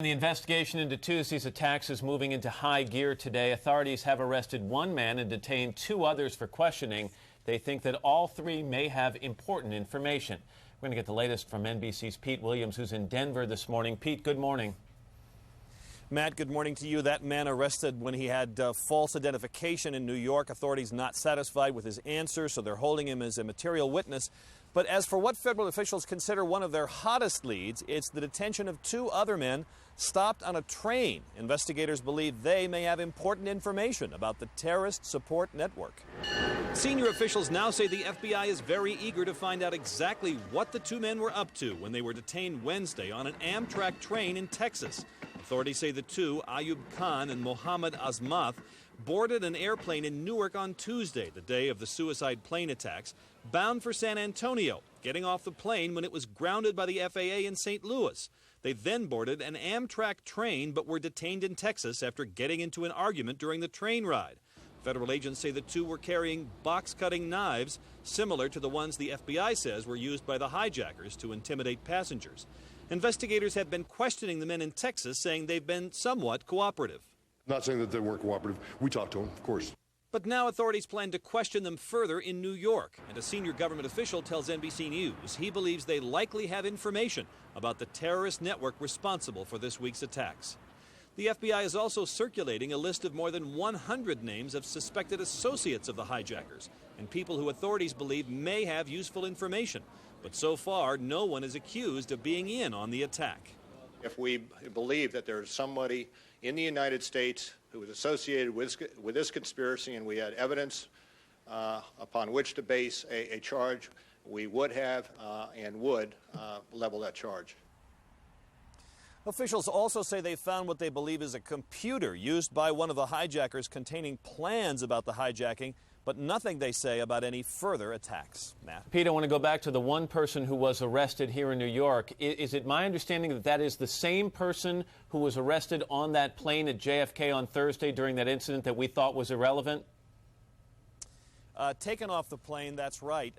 The investigation into Tuesday's attacks is moving into high gear today. Authorities have arrested one man and detained two others for questioning. They think that all three may have important information. We're going to get the latest from NBC's Pete Williams, who's in Denver this morning. Pete, good morning. Matt, good morning to you. That man arrested when he had false identification in New York. Authorities not satisfied with his answer, so they're holding him as a material witness. But as for what federal officials consider one of their hottest leads, it's the detention of two other men stopped on a train. Investigators believe they may have important information about the terrorist support network. Senior officials now say the FBI is very eager to find out exactly what the two men were up to when they were detained Wednesday on an Amtrak train in Texas. Authorities say the two, Ayub Khan and Mohammed Azmath, boarded an airplane in Newark on Tuesday, the day of the suicide plane attacks, bound for San Antonio, getting off the plane when it was grounded by the FAA in St. Louis. They then boarded an Amtrak train but were detained in Texas after getting into an argument during the train ride. Federal agents say the two were carrying box-cutting knives, similar to the ones the FBI says were used by the hijackers to intimidate passengers. Investigators have been questioning the men in Texas, saying they've been somewhat cooperative. Not saying that they weren't cooperative. We talked to them, of course. But now authorities plan to question them further in New York. And a senior government official tells NBC News he believes they likely have information about the terrorist network responsible for this week's attacks. The FBI is also circulating a list of more than 100 names of suspected associates of the hijackers and people who authorities believe may have useful information. But so far, no one is accused of being in on the attack. If we believe that there's somebody in the United States who was associated with this conspiracy and we had evidence upon which to base a charge, we would have and would level that charge. Officials also say they found what they believe is a computer used by one of the hijackers containing plans about the hijacking, but nothing, they say, about any further attacks. Matt? Pete, I want to go back to the one person who was arrested here in New York. Is it my understanding that that is the same person who was arrested on that plane at JFK on Thursday during that incident that we thought was irrelevant? Taken off the plane, that's right.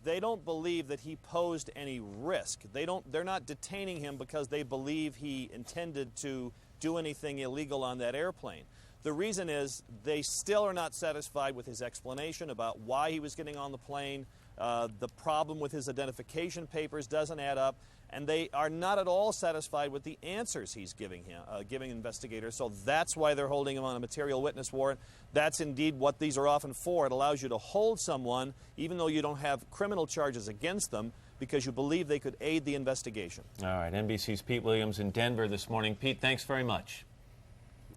They don't believe that he posed any risk. They're not detaining him because they believe he intended to do anything illegal on that airplane. The reason is they still are not satisfied with his explanation about why he was getting on the plane. The problem with his identification papers doesn't add up, and they are not at all satisfied with the answers he's giving investigators. So that's why they're holding him on a material witness warrant. That's indeed what these are often for. It allows you to hold someone even though you don't have criminal charges against them because you believe they could aid the investigation. All right, NBC's Pete Williams in Denver this morning. Pete, thanks very much.